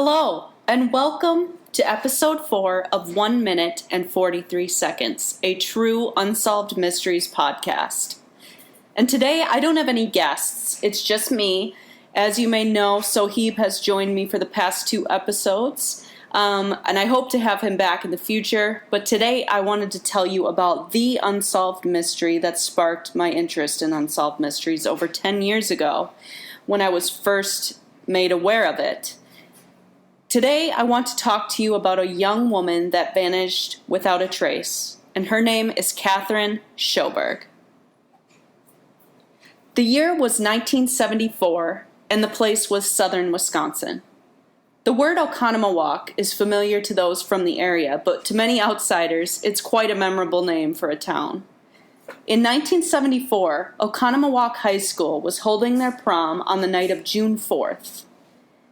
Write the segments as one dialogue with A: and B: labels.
A: Hello, and welcome to episode 4 of 1 Minute and 43 Seconds, a true Unsolved Mysteries podcast. And today I don't have any guests, it's just me. As you may know, Soheeb has joined me for the past 2 episodes, and I hope to have him back in the future. But today I wanted to tell you about the unsolved mystery that sparked my interest in unsolved mysteries over 10 years ago when I was first made aware of it. Today, I want to talk to you about a young woman that vanished without a trace, and her name is Catherine Sjoberg. The year was 1974, and the place was southern Wisconsin. The word Oconomowoc is familiar to those from the area, but to many outsiders, it's quite a memorable name for a town. In 1974, Oconomowoc High School was holding their prom on the night of June 4th.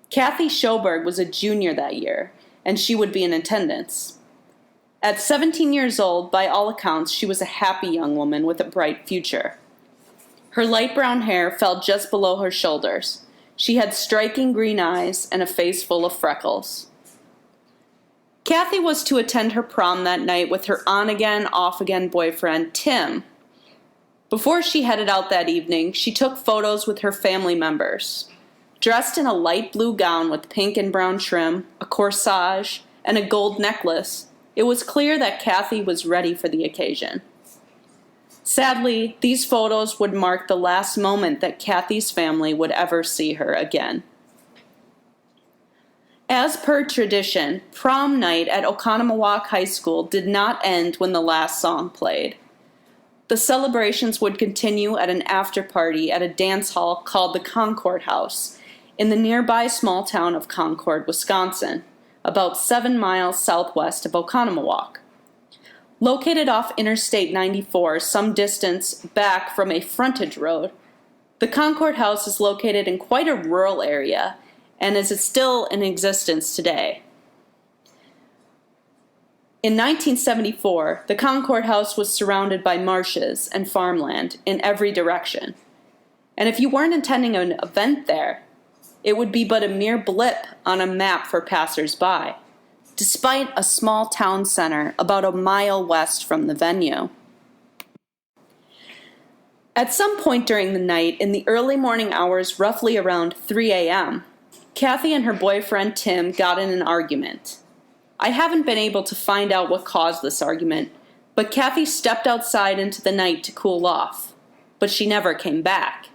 A: Cathy Sjoberg was a junior that year, and she would be in attendance. At 17 years old, by all accounts, she was a happy young woman with a bright future. Her light brown hair fell just below her shoulders. She had striking green eyes and a face full of freckles. Cathy was to attend her prom that night with her on-again, off-again boyfriend, Tim. Before she headed out that evening, she took photos with her family members. Dressed in a light blue gown with pink and brown trim, a corsage, and a gold necklace, it was clear that Cathy was ready for the occasion. Sadly, these photos would mark the last moment that Cathy's family would ever see her again. As per tradition, prom night at Oconomowoc High School did not end when the last song played. The celebrations would continue at an after-party at a dance hall called the Concord House, in the nearby small town of Concord, Wisconsin, about 7 miles southwest of Oconomowoc. Located off Interstate 94, some distance back from a frontage road, the Concord House is located in quite a rural area and is still in existence today. In 1974, the Concord House was surrounded by marshes and farmland in every direction. And if you weren't attending an event there, it would be but a mere blip on a map for passers-by, despite a small town center about a mile west from the venue. At some point during the night, in the early morning hours, roughly around 3 a.m., Cathy and her boyfriend Tim got in an argument. I haven't been able to find out what caused this argument, but Cathy stepped outside into the night to cool off, but she never came back.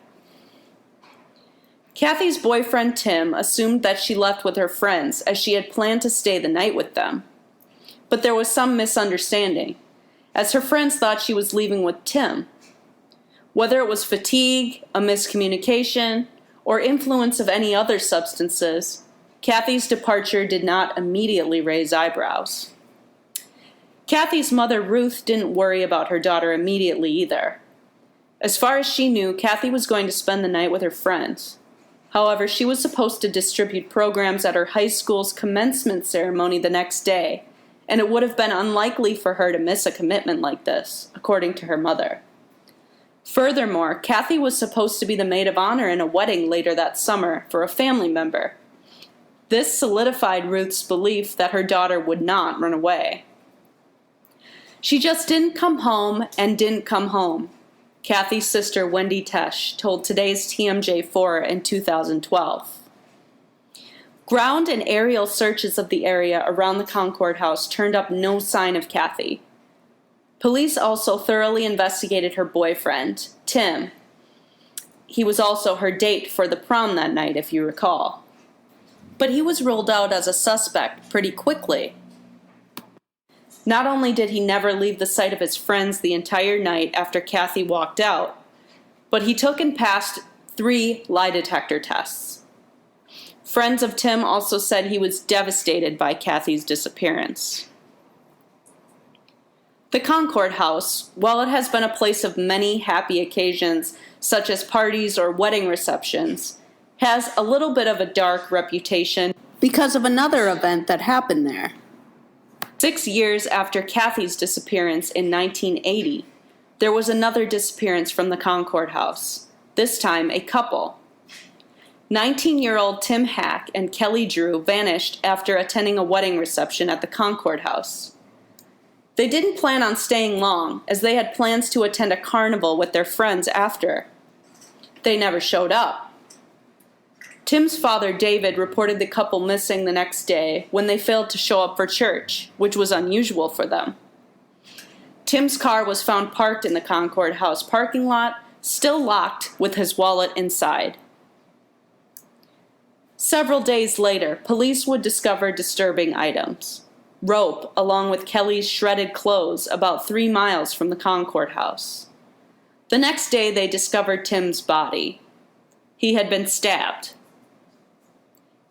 A: Cathy's boyfriend Tim assumed that she left with her friends as she had planned to stay the night with them. But there was some misunderstanding, as her friends thought she was leaving with Tim. Whether it was fatigue, a miscommunication, or influence of any other substances, Cathy's departure did not immediately raise eyebrows. Cathy's mother, Ruth, didn't worry about her daughter immediately either. As far as she knew, Cathy was going to spend the night with her friends. However, she was supposed to distribute programs at her high school's commencement ceremony the next day, and it would have been unlikely for her to miss a commitment like this, according to her mother. Furthermore, Cathy was supposed to be the maid of honor in a wedding later that summer for a family member. This solidified Ruth's belief that her daughter would not run away. She just didn't come home and didn't come home, Cathy's sister Wendy Tesh told today's TMJ4 in 2012. Ground and aerial searches of the area around the Concord House turned up no sign of Cathy. Police also thoroughly investigated her boyfriend, Tim. He was also her date for the prom that night, if you recall. But he was ruled out as a suspect pretty quickly. Not only did he never leave the sight of his friends the entire night after Cathy walked out, but he took and passed 3 lie detector tests. Friends of Tim also said he was devastated by Cathy's disappearance. The Concord House, while it has been a place of many happy occasions, such as parties or wedding receptions, has a little bit of a dark reputation because of another event that happened there. 6 years after Cathy's disappearance in 1980, there was another disappearance from the Concord House, this time a couple. 19-year-old Tim Hack and Kelly Drew vanished after attending a wedding reception at the Concord House. They didn't plan on staying long, as they had plans to attend a carnival with their friends after. They never showed up. Tim's father, David, reported the couple missing the next day when they failed to show up for church, which was unusual for them. Tim's car was found parked in the Concord House parking lot, still locked with his wallet inside. Several days later, police would discover disturbing items. Rope, along with Kelly's shredded clothes, about 3 miles from the Concord House. The next day, they discovered Tim's body. He had been stabbed.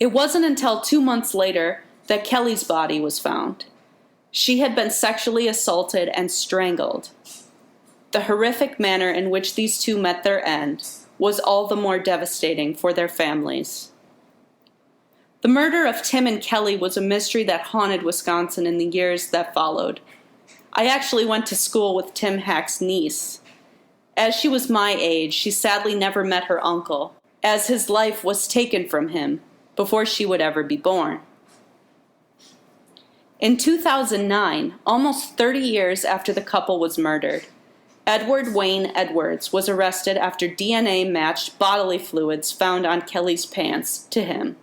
A: It wasn't until 2 months later that Kelly's body was found. She had been sexually assaulted and strangled. The horrific manner in which these two met their end was all the more devastating for their families. The murder of Tim and Kelly was a mystery that haunted Wisconsin in the years that followed. I actually went to school with Tim Hack's niece. As she was my age, she sadly never met her uncle, as his life was taken from him before she would ever be born. In 2009, almost 30 years after the couple was murdered, Edward Wayne Edwards was arrested after DNA matched bodily fluids found on Kelly's pants to him.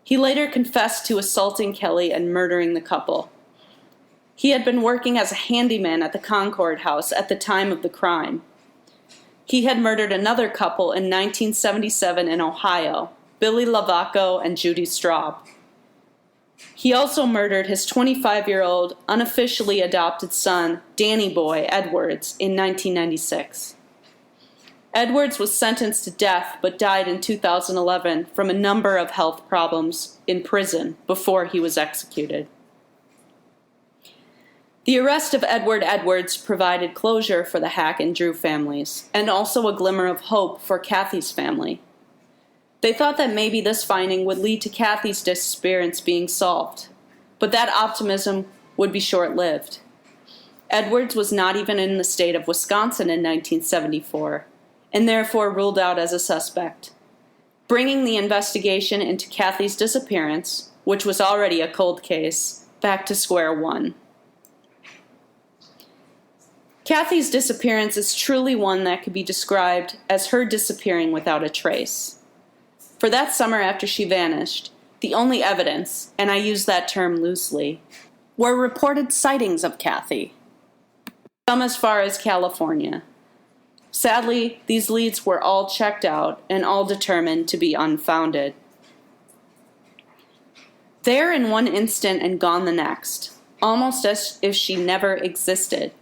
A: He later confessed to assaulting Kelly and murdering the couple. He had been working as a handyman at the Concord House at the time of the crime. He had murdered another couple in 1977 in Ohio, Billy Lavaco and Judy Straub. He also murdered his 25-year-old unofficially adopted son, Danny Boy Edwards, in 1996. Edwards was sentenced to death but died in 2011 from a number of health problems in prison before he was executed. The arrest of Edward Edwards provided closure for the Hack and Drew families, and also a glimmer of hope for Kathy's family. They thought that maybe this finding would lead to Kathy's disappearance being solved, but that optimism would be short-lived. Edwards was not even in the state of Wisconsin in 1974, and therefore ruled out as a suspect, bringing the investigation into Kathy's disappearance, which was already a cold case, back to square one. Kathy's disappearance is truly one that could be described as her disappearing without a trace. For that summer after she vanished, the only evidence, and I use that term loosely, were reported sightings of Kathy, some as far as California. Sadly, these leads were all checked out and all determined to be unfounded. There in one instant and gone the next, almost as if she never existed.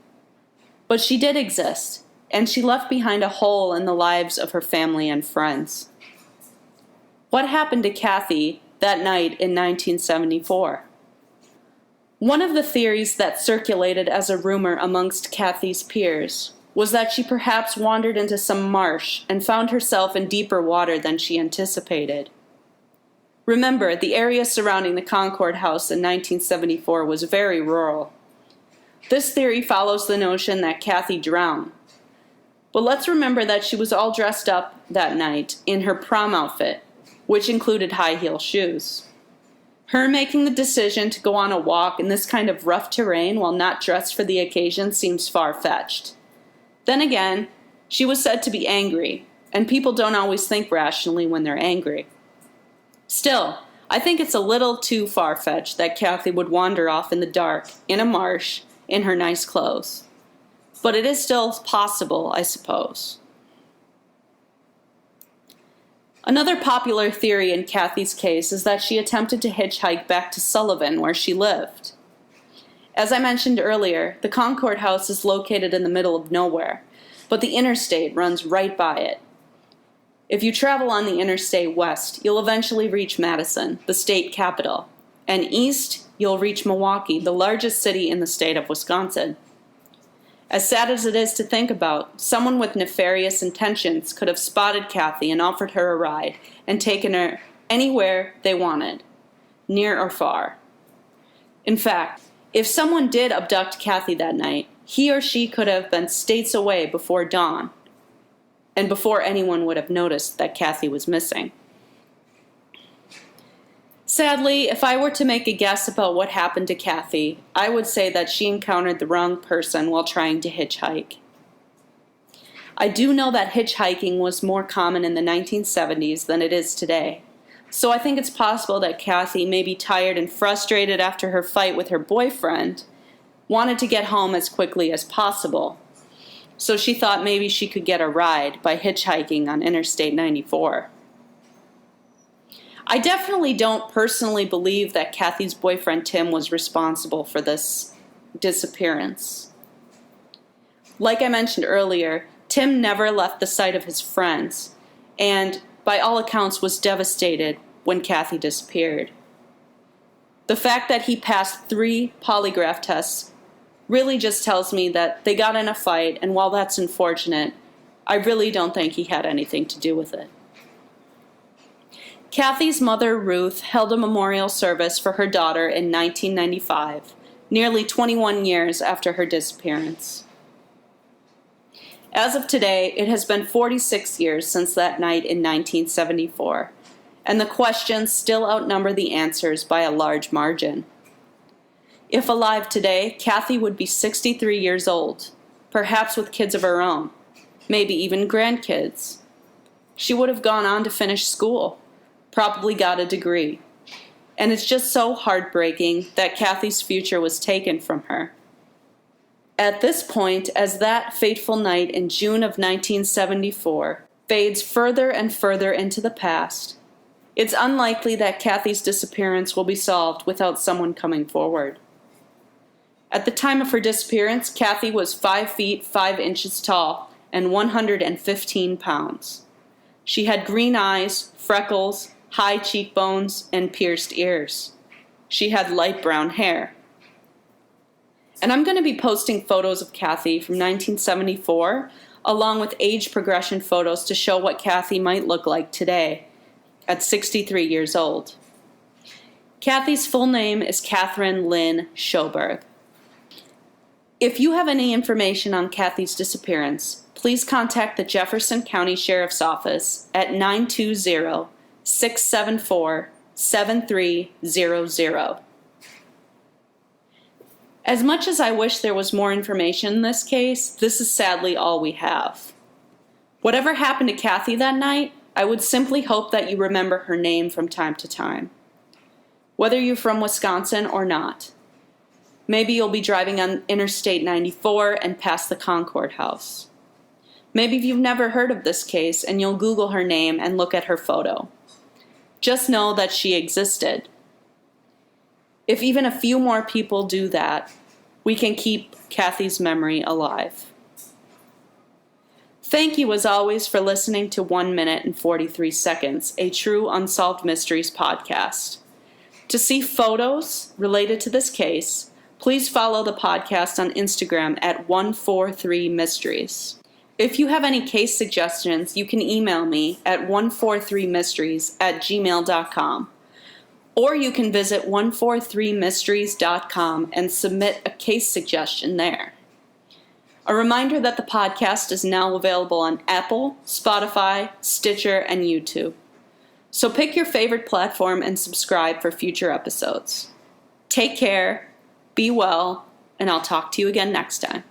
A: But she did exist, and she left behind a hole in the lives of her family and friends. What happened to Kathy that night in 1974? One of the theories that circulated as a rumor amongst Kathy's peers was that she perhaps wandered into some marsh and found herself in deeper water than she anticipated. Remember, the area surrounding the Concord House in 1974 was very rural. This theory follows the notion that Kathy drowned. But let's remember that she was all dressed up that night in her prom outfit, which included high-heel shoes. Her making the decision to go on a walk in this kind of rough terrain while not dressed for the occasion seems far-fetched. Then again, she was said to be angry, and people don't always think rationally when they're angry. Still, I think it's a little too far-fetched that Kathy would wander off in the dark, in a marsh, in her nice clothes. But it is still possible, I suppose. Another popular theory in Kathy's case is that she attempted to hitchhike back to Sullivan, where she lived. As I mentioned earlier, the Concord House is located in the middle of nowhere, but the interstate runs right by it. If you travel on the interstate west, you'll eventually reach Madison, the state capital, and east, you'll reach Milwaukee, the largest city in the state of Wisconsin. As sad as it is to think about, someone with nefarious intentions could have spotted Kathy and offered her a ride and taken her anywhere they wanted, near or far. In fact, if someone did abduct Kathy that night, he or she could have been states away before dawn, and before anyone would have noticed that Kathy was missing. Sadly, if I were to make a guess about what happened to Kathy, I would say that she encountered the wrong person while trying to hitchhike. I do know that hitchhiking was more common in the 1970s than it is today, so I think it's possible that Kathy may be tired and frustrated after her fight with her boyfriend, wanted to get home as quickly as possible, so she thought maybe she could get a ride by hitchhiking on Interstate 94. I definitely don't personally believe that Kathy's boyfriend Tim was responsible for this disappearance. Like I mentioned earlier, Tim never left the sight of his friends, and by all accounts was devastated when Kathy disappeared. The fact that he passed 3 polygraph tests really just tells me that they got in a fight, and while that's unfortunate, I really don't think he had anything to do with it. Kathy's mother, Ruth, held a memorial service for her daughter in 1995, nearly 21 years after her disappearance. As of today, it has been 46 years since that night in 1974, and the questions still outnumber the answers by a large margin. If alive today, Kathy would be 63 years old, perhaps with kids of her own, maybe even grandkids. She would have gone on to finish school, probably got a degree. And it's just so heartbreaking that Kathy's future was taken from her. At this point, as that fateful night in June of 1974 fades further and further into the past, it's unlikely that Kathy's disappearance will be solved without someone coming forward. At the time of her disappearance, Kathy was 5 feet 5 inches tall and 115 pounds. She had green eyes, freckles, high cheekbones, and pierced ears. She had light brown hair. And I'm going to be posting photos of Kathy from 1974, along with age progression photos to show what Kathy might look like today, at 63 years old. Kathy's full name is Catherine Lynn Sjoberg. If you have any information on Kathy's disappearance, please contact the Jefferson County Sheriff's Office at 920-674-7300. As much as I wish there was more information in this case, this is sadly all we have. Whatever happened to Kathy that night, I would simply hope that you remember her name from time to time, whether you're from Wisconsin or not. Maybe you'll be driving on Interstate 94 and past the Concord House. Maybe you've never heard of this case and you'll Google her name and look at her photo. Just know that she existed. If even a few more people do that, we can keep Kathy's memory alive. Thank you as always for listening to 1 minute and 43 seconds, a true Unsolved Mysteries podcast. To see photos related to this case, please follow the podcast on Instagram at 143mysteries. If you have any case suggestions, you can email me at 143mysteries@gmail.com. Or you can visit 143mysteries.com and submit a case suggestion there. A reminder that the podcast is now available on Apple, Spotify, Stitcher, and YouTube. So pick your favorite platform and subscribe for future episodes. Take care, be well, and I'll talk to you again next time.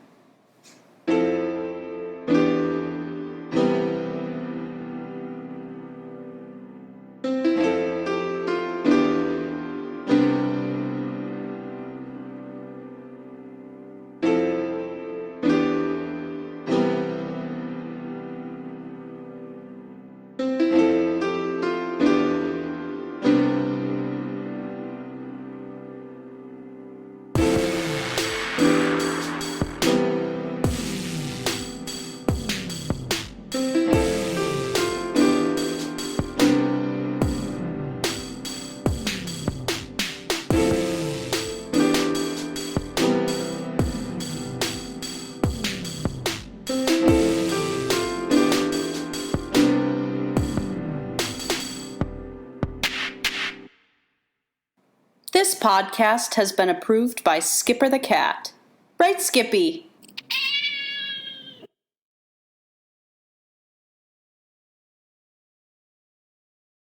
A: This podcast has been approved by Skipper the Cat. Right, Skippy?